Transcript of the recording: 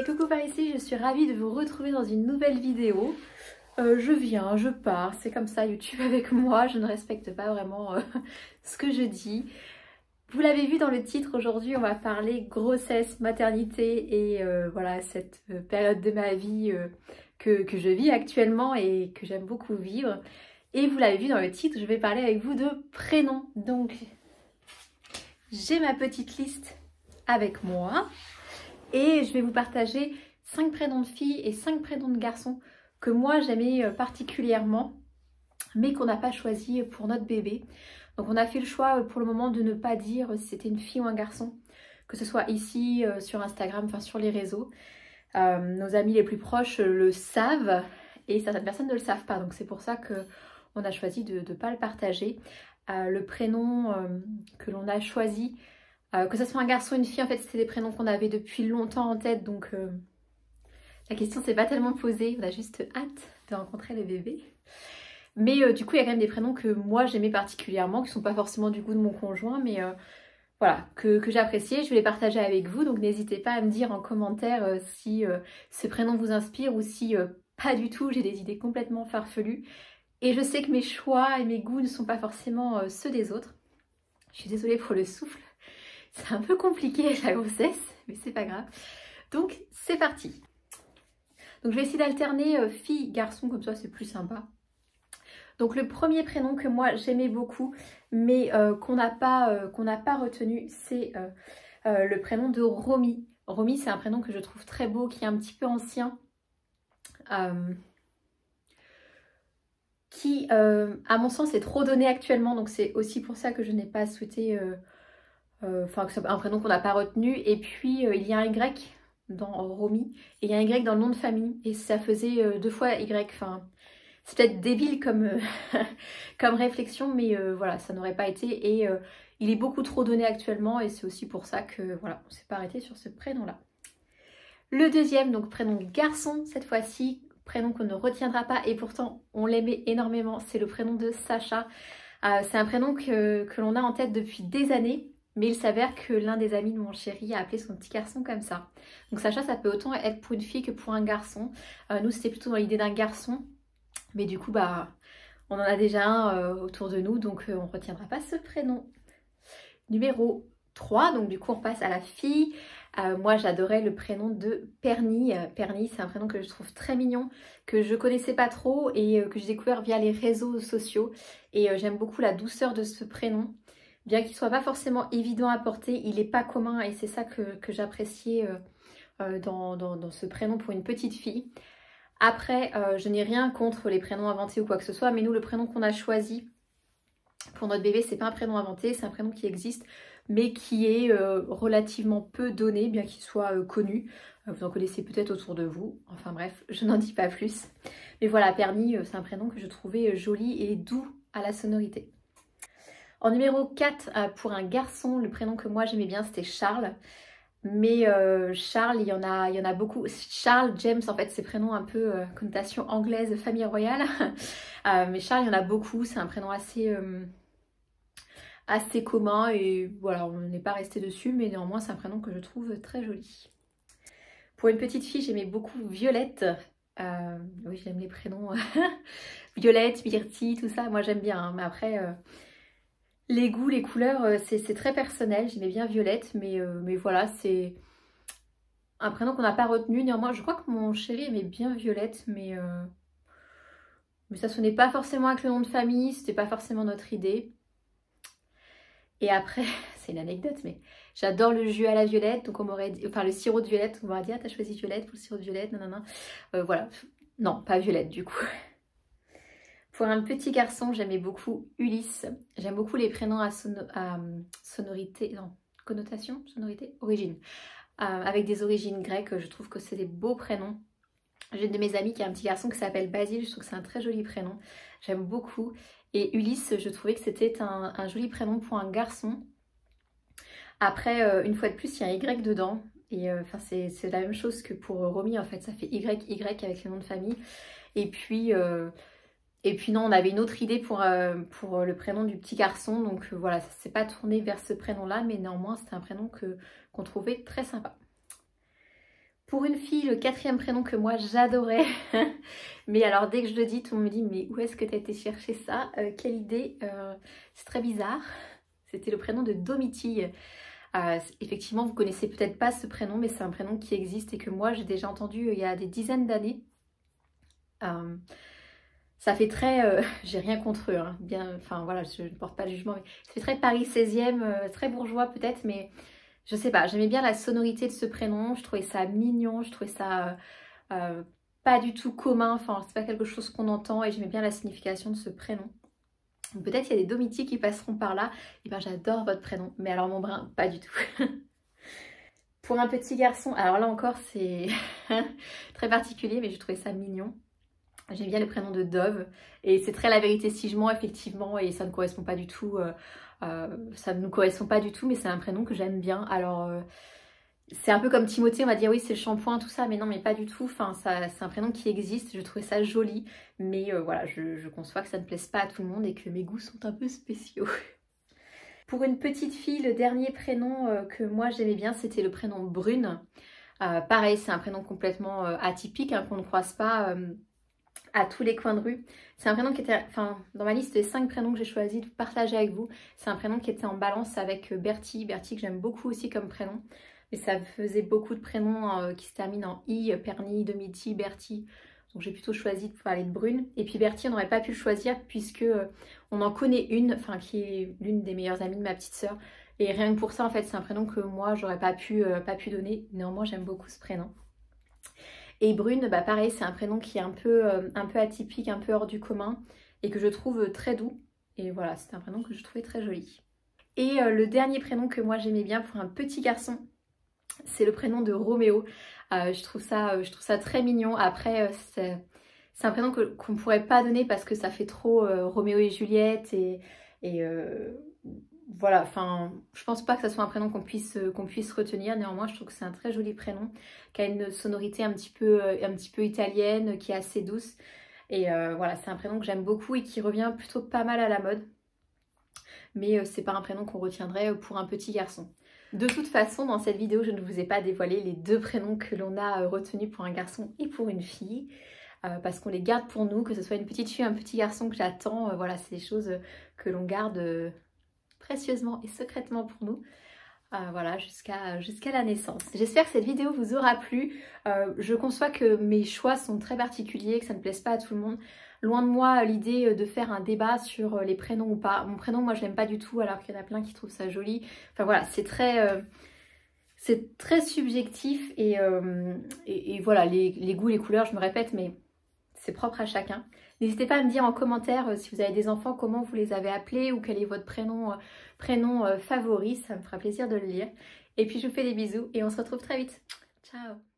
coucou par ici, je suis ravie de vous retrouver dans une nouvelle vidéo. Je viens, je pars, c'est comme ça YouTube avec moi, je ne respecte pas vraiment ce que je dis. Vous l'avez vu dans le titre, aujourd'hui on va parler grossesse, maternité et voilà cette période de ma vie que je vis actuellement et que j'aime beaucoup vivre. Et vous l'avez vu dans le titre, je vais parler avec vous de prénoms. Donc j'ai ma petite liste avec moi. Et je vais vous partager 5 prénoms de filles et 5 prénoms de garçons que moi j'aimais particulièrement, mais qu'on n'a pas choisi pour notre bébé. Donc on a fait le choix pour le moment de ne pas dire si c'était une fille ou un garçon, que ce soit ici, sur Instagram, enfin sur les réseaux. Nos amis les plus proches le savent et certaines personnes ne le savent pas. Donc c'est pour ça qu'on a choisi de ne pas le partager. Le prénom que l'on a choisi, que ce soit un garçon ou une fille, en fait c'était des prénoms qu'on avait depuis longtemps en tête, donc la question s'est pas tellement posée, on a juste hâte de rencontrer le bébé. Mais du coup il y a quand même des prénoms que moi j'aimais particulièrement, qui sont pas forcément du goût de mon conjoint, mais voilà, que j'appréciais, je vais les partager avec vous, donc n'hésitez pas à me dire en commentaire si ce prénom vous inspire ou si pas du tout, j'ai des idées complètement farfelues. Et je sais que mes choix et mes goûts ne sont pas forcément ceux des autres. Je suis désolée pour le souffle. C'est un peu compliqué avec la grossesse, mais c'est pas grave. Donc c'est parti. Donc je vais essayer d'alterner fille, garçon, comme ça c'est plus sympa. Donc le premier prénom que moi j'aimais beaucoup, mais qu'on n'a pas retenu, c'est le prénom de Romy. Romy, c'est un prénom que je trouve très beau, qui est un petit peu ancien. Qui, à mon sens, est trop donné actuellement. Donc c'est aussi pour ça que je n'ai pas souhaité... Enfin, que c'est un prénom qu'on n'a pas retenu. Et puis, il y a un Y dans Romy. Et il y a un Y dans le nom de famille. Et ça faisait 2 fois Y. Enfin, c'est peut-être débile comme, comme réflexion. Mais voilà, ça n'aurait pas été. Et il est beaucoup trop donné actuellement. Et c'est aussi pour ça que, voilà, on ne s'est pas arrêté sur ce prénom-là. Le deuxième, donc prénom garçon, cette fois-ci. Prénom qu'on ne retiendra pas. Et pourtant, on l'aimait énormément. C'est le prénom de Sacha. C'est un prénom que l'on a en tête depuis des années. Mais il s'avère que l'un des amis de mon chéri a appelé son petit garçon comme ça. Donc Sacha, ça peut autant être pour une fille que pour un garçon. Nous, c'était plutôt dans l'idée d'un garçon. Mais du coup, bah, on en a déjà un autour de nous. Donc, on ne retiendra pas ce prénom. Numéro 3. Donc, du coup, on passe à la fille. Moi, j'adorais le prénom de Pernie. Pernie, c'est un prénom que je trouve très mignon, que je connaissais pas trop et que j'ai découvert via les réseaux sociaux. Et j'aime beaucoup la douceur de ce prénom. Bien qu'il ne soit pas forcément évident à porter, il n'est pas commun et c'est ça que j'appréciais dans ce prénom pour une petite fille. Après, je n'ai rien contre les prénoms inventés ou quoi que ce soit, mais nous, le prénom qu'on a choisi pour notre bébé, c'est pas un prénom inventé, c'est un prénom qui existe, mais qui est relativement peu donné, bien qu'il soit connu. Vous en connaissez peut-être autour de vous. Enfin bref, je n'en dis pas plus. Mais voilà, Pernie, c'est un prénom que je trouvais joli et doux à la sonorité. En numéro 4, pour un garçon, le prénom que moi j'aimais bien c'était Charles. Mais Charles, il y en a beaucoup. Charles, James, en fait, c'est prénoms un peu connotation anglaise, famille royale. Mais Charles, il y en a beaucoup. C'est un prénom assez commun. Et voilà, on n'est pas resté dessus. Mais néanmoins, c'est un prénom que je trouve très joli. Pour une petite fille, j'aimais beaucoup Violette. Oui, j'aime les prénoms. Violette, Myrtille, tout ça. Moi, j'aime bien. Hein. Mais après... les goûts, les couleurs, c'est très personnel. J'aimais bien Violette, mais voilà, c'est un prénom qu'on n'a pas retenu. Néanmoins, je crois que mon chéri aimait bien Violette, mais ça sonnait pas forcément avec le nom de famille, c'était pas forcément notre idée. Et après, c'est une anecdote, mais j'adore le jus à la violette, donc on m'aurait dit, enfin le sirop de violette, on m'aurait dit, ah t'as choisi Violette pour le sirop de violette, non. Voilà, non, pas Violette du coup. Pour un petit garçon, j'aimais beaucoup Ulysse. J'aime beaucoup les prénoms à sonorité, non, connotation, sonorité, origine. Avec des origines grecques, je trouve que c'est des beaux prénoms. J'ai une de mes amies qui a un petit garçon qui s'appelle Basile, je trouve que c'est un très joli prénom. J'aime beaucoup. Et Ulysse, je trouvais que c'était un joli prénom pour un garçon. Après, une fois de plus, il y a un Y dedans. Et enfin, c'est la même chose que pour Romy, en fait. Ça fait YY avec le nom de famille. Et puis non, on avait une autre idée pour le prénom du petit garçon. Donc voilà, ça ne s'est pas tourné vers ce prénom-là. Mais néanmoins, c'était un prénom qu'on trouvait très sympa. Pour une fille, le 4e prénom que moi j'adorais, mais alors dès que je le dis, tout le monde me dit mais où est-ce que tu as été chercher ça? Quelle idée, c'est très bizarre. C'était le prénom de Domitille. Effectivement, vous connaissez peut-être pas ce prénom, mais c'est un prénom qui existe et que moi j'ai déjà entendu il y a des dizaines d'années. Ça fait très, j'ai rien contre eux, hein, bien, enfin voilà, je ne porte pas de jugement, mais ça fait très Paris 16e, très bourgeois peut-être, mais je sais pas, j'aimais bien la sonorité de ce prénom, je trouvais ça mignon, je trouvais ça pas du tout commun, enfin c'est pas quelque chose qu'on entend et j'aimais bien la signification de ce prénom. Peut-être il y a des Domitis qui passeront par là, et ben j'adore votre prénom, mais alors mon brin, pas du tout. Pour un petit garçon, alors là encore c'est très particulier, mais je trouvais ça mignon. J'aime bien le prénom de Dove et c'est très la vérité si je mens effectivement et ça ne correspond pas du tout, ça ne nous correspond pas du tout mais c'est un prénom que j'aime bien. Alors c'est un peu comme Timothée, on va dire oui c'est le shampoing tout ça mais non mais pas du tout, enfin c'est un prénom qui existe, je trouvais ça joli mais voilà je conçois que ça ne plaise pas à tout le monde et que mes goûts sont un peu spéciaux. Pour une petite fille, le dernier prénom que moi j'aimais bien c'était le prénom Brune. Pareil c'est un prénom complètement atypique hein, qu'on ne croise pas à tous les coins de rue. C'est un prénom qui était, enfin dans ma liste des 5 prénoms que j'ai choisi de partager avec vous, c'est un prénom qui était en balance avec Bertie, Bertie que j'aime beaucoup aussi comme prénom. Mais ça faisait beaucoup de prénoms qui se terminent en I, Perny, Domitille, Bertie. Donc j'ai plutôt choisi de parler de Brune. Et puis Bertie on n'aurait pas pu le choisir puisque on en connaît une, enfin qui est l'une des meilleures amies de ma petite sœur. Et rien que pour ça en fait c'est un prénom que moi j'aurais pas pu donner. Néanmoins j'aime beaucoup ce prénom. Et Brune, bah pareil, c'est un prénom qui est un peu atypique, un peu hors du commun et que je trouve très doux. Et voilà, c'est un prénom que je trouvais très joli. Et le dernier prénom que moi j'aimais bien pour un petit garçon, c'est le prénom de Roméo. Je trouve ça très mignon. Après, c'est un prénom qu'on ne pourrait pas donner parce que ça fait trop Roméo et Juliette et voilà, enfin, je pense pas que ça soit un prénom qu'on puisse retenir. Néanmoins, je trouve que c'est un très joli prénom, qui a une sonorité un petit peu italienne, qui est assez douce. Et voilà, c'est un prénom que j'aime beaucoup et qui revient plutôt pas mal à la mode. Mais c'est pas un prénom qu'on retiendrait pour un petit garçon. De toute façon, dans cette vidéo, je ne vous ai pas dévoilé les 2 prénoms que l'on a retenus pour un garçon et pour une fille. Parce qu'on les garde pour nous, que ce soit une petite fille ou un petit garçon que j'attends. Voilà, c'est des choses que l'on garde précieusement et secrètement pour nous. Voilà, jusqu'à la naissance. J'espère que cette vidéo vous aura plu. Je conçois que mes choix sont très particuliers, que ça ne plaise pas à tout le monde. Loin de moi l'idée de faire un débat sur les prénoms ou pas. Mon prénom, moi je l'aime pas du tout alors qu'il y en a plein qui trouvent ça joli. Enfin voilà, c'est très subjectif et voilà, les goûts, les couleurs, je me répète, mais c'est propre à chacun. N'hésitez pas à me dire en commentaire si vous avez des enfants, comment vous les avez appelés ou quel est votre prénom favori, ça me fera plaisir de le lire. Et puis je vous fais des bisous et on se retrouve très vite. Ciao!